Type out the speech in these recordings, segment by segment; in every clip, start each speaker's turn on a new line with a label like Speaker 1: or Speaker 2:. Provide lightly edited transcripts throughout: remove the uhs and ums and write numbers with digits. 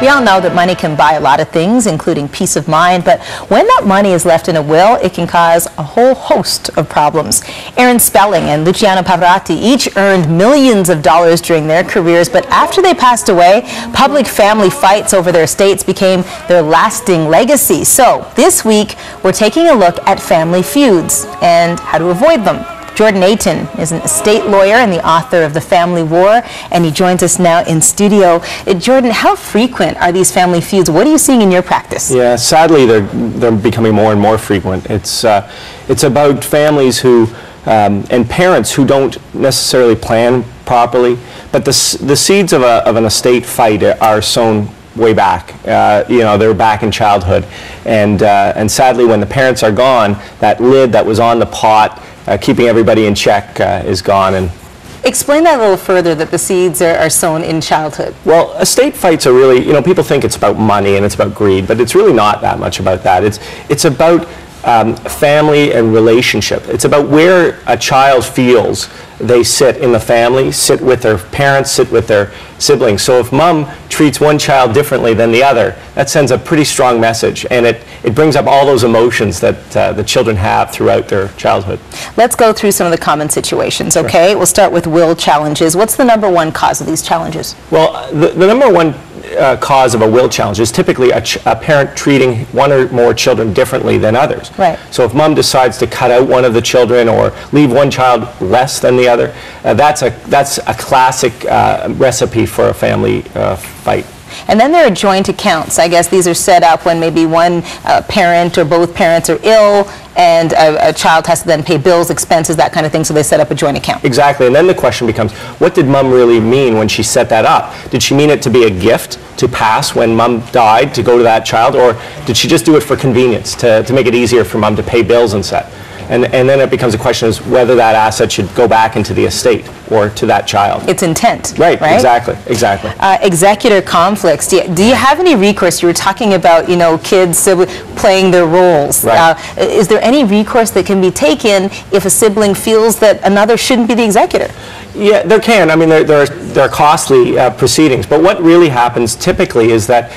Speaker 1: We all know that money can buy a lot of things, including peace of mind, but when that money is left in a will, it can cause a whole host of problems. Aaron Spelling and Luciano Pavarotti each earned millions of dollars during their careers, but after they passed away, public family fights over their estates became their lasting legacy. So this week, we're taking a look at family feuds and how to avoid them. Jordan Atin is an estate lawyer and the author of The Family War, and he joins us now in studio. Jordan, how frequent are these family feuds? What are you seeing in your practice?
Speaker 2: Yeah, sadly, they're becoming more and more frequent. It's about families who and parents who don't necessarily plan properly, but the seeds of an estate fight are sown way back. You know, they're back in childhood, and sadly, when the parents are gone, that lid that was on the pot, keeping everybody in check, is gone. And
Speaker 1: explain that a little further, that the seeds are sown in childhood.
Speaker 2: Well, estate fights are really, you know, people think it's about money and it's about greed, but it's really not that much about that. It's about family and relationship. It's about where a child feels they sit in the family, sit with their parents, sit with their siblings. So if mom treats one child differently than the other, that sends a pretty strong message, and it brings up all those emotions that the children have throughout their childhood.
Speaker 1: Let's go through some of the common situations, okay? Sure. We'll start with will challenges. What's the #1 cause of these challenges?
Speaker 2: Well, the #1 cause of a will challenge is typically a parent treating one or more children differently than others.
Speaker 1: Right.
Speaker 2: So if mom decides to cut out one of the children or leave one child less than the other, that's a classic recipe for a family fight.
Speaker 1: And then there are joint accounts. I guess these are set up when maybe one parent or both parents are ill, and a child has to then pay bills, expenses, that kind of thing, so they set up a joint account.
Speaker 2: Exactly, and then the question becomes, what did mom really mean when she set that up? Did she mean it to be a gift to pass when mom died to go to that child, or did she just do it for convenience, to make it easier for mom to pay bills and set? And then it becomes a question of whether that asset should go back into the estate or to that child.
Speaker 1: It's intent.
Speaker 2: Right? Exactly.
Speaker 1: Executor conflicts. Do you have any recourse? You were talking about, you know, kids playing their roles.
Speaker 2: Right.
Speaker 1: Is there any recourse that can be taken if a sibling feels that another shouldn't be the executor?
Speaker 2: Yeah, there can. I mean, there are costly proceedings, but what really happens typically is that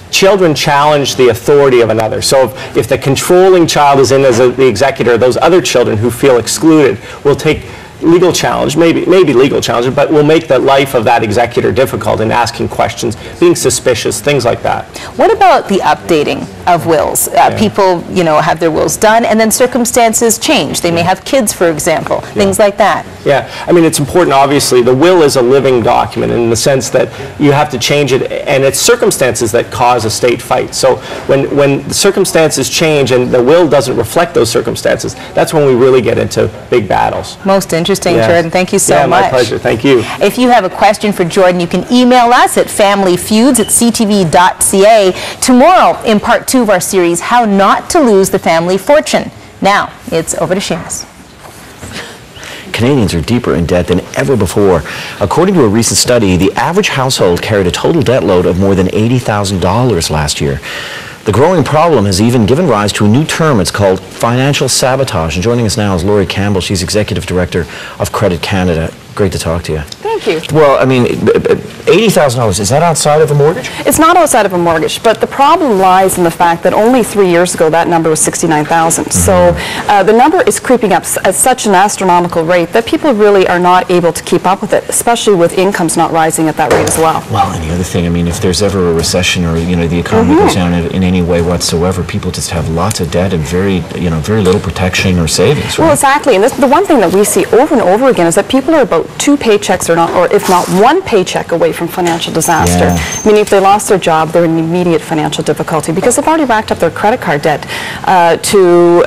Speaker 2: children challenge the authority of another. So if the controlling child is in as the executor, those other children who feel excluded will take legal challenge, maybe legal challenge, but will make the life of that executor difficult in asking questions, being suspicious, things like that.
Speaker 1: What about the updating of wills? People, you know, have their wills done, and then circumstances change. They may have kids, for example, things like that. Yeah,
Speaker 2: I mean, it's important, obviously. The will is a living document in the sense that you have to change it, and it's circumstances that cause a state fight. So when the circumstances change and the will doesn't reflect those circumstances, that's when we really get into big battles.
Speaker 1: Most interesting, Jordan. Thank you so much.
Speaker 2: My pleasure. Thank you.
Speaker 1: If you have a question for Jordan, you can email us at familyfeuds@ctv.ca. Tomorrow, in part 2 of our series, How Not to Lose the Family Fortune. Now, it's over to Seamus.
Speaker 3: Canadians are deeper in debt than ever before. According to a recent study, the average household carried a total debt load of more than $80,000 last year. The growing problem has even given rise to a new term. It's called financial sabotage. And joining us now is Laurie Campbell. She's Executive Director of Credit Canada. Great to talk to you.
Speaker 4: Thank you.
Speaker 3: Well, I mean, $80,000, is that outside of a mortgage?
Speaker 4: It's not outside of a mortgage, but the problem lies in the fact that only 3 years ago that number was $69,000. So the number is creeping up at such an astronomical rate that people really are not able to keep up with it, especially with incomes not rising at that rate as well.
Speaker 3: Well, and the other thing, I mean, if there's ever a recession or, you know, the economy goes down in any way whatsoever, people just have lots of debt and very little protection or savings. Right?
Speaker 4: Well, exactly. And the one thing that we see over and over again is that people are about 2 paychecks or if not 1 paycheck away from financial disaster. Meaning if they lost their job, they're in immediate financial difficulty because they've already racked up their credit card debt to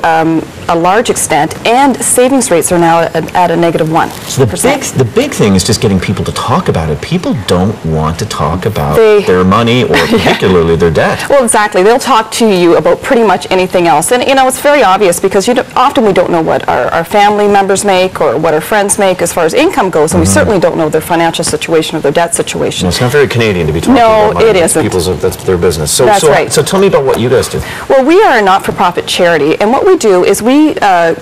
Speaker 4: a large extent, and savings rates are now at a -1%.
Speaker 3: So the big thing is just getting people to talk about it. People don't want to talk about their money or particularly their debt.
Speaker 4: Well, exactly. They'll talk to you about pretty much anything else. And, you know, it's very obvious because often we don't know what our family members make or what our friends make as far as income goes, and we certainly don't know their financial situation or their debt situation.
Speaker 3: It's not very Canadian to be talking
Speaker 4: No,
Speaker 3: about money.
Speaker 4: it isn't.
Speaker 3: That's their business. So,
Speaker 4: That's right.
Speaker 3: So tell me about what you guys do.
Speaker 4: Well, we are a not-for-profit charity, and what we do is we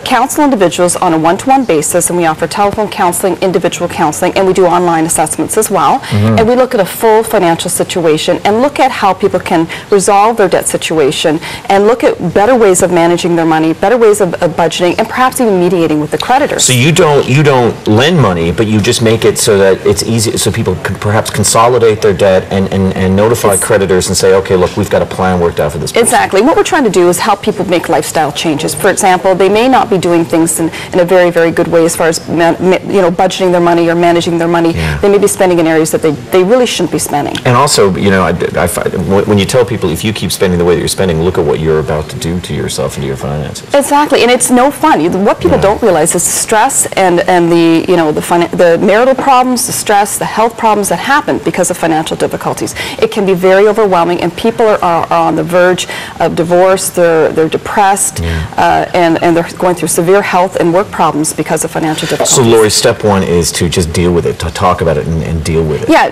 Speaker 4: counsel individuals on a one-to-one basis, and we offer telephone counseling, individual counseling, and we do online assessments as well. And we look at a full financial situation and look at how people can resolve their debt situation and look at better ways of managing their money, better ways of budgeting, and perhaps even mediating with the creditors.
Speaker 3: So you don't lend money, but you just make it so that it's easy, so people can perhaps consolidate their debt and notify creditors and say, okay, look, we've got a plan worked out for this person.
Speaker 4: Exactly. What we're trying to do is help people make lifestyle changes. For example, they may not be doing things in a very, very good way as far as budgeting their money or managing their money.
Speaker 3: Yeah.
Speaker 4: They may be spending in areas that they really shouldn't be spending.
Speaker 3: And also, I find when you tell people, if you keep spending the way that you're spending, look at what you're about to do to yourself and to your finances.
Speaker 4: Exactly, and it's no fun. What people don't realize is the stress and the marital problems, the stress, the health problems that happen because of financial difficulties. It can be very overwhelming, and people are on the verge of divorce. They're depressed, and they're going through severe health and work problems because of financial difficulties.
Speaker 3: So, Lori, step one is to just deal with it, to talk about it and deal with it.
Speaker 4: Yeah,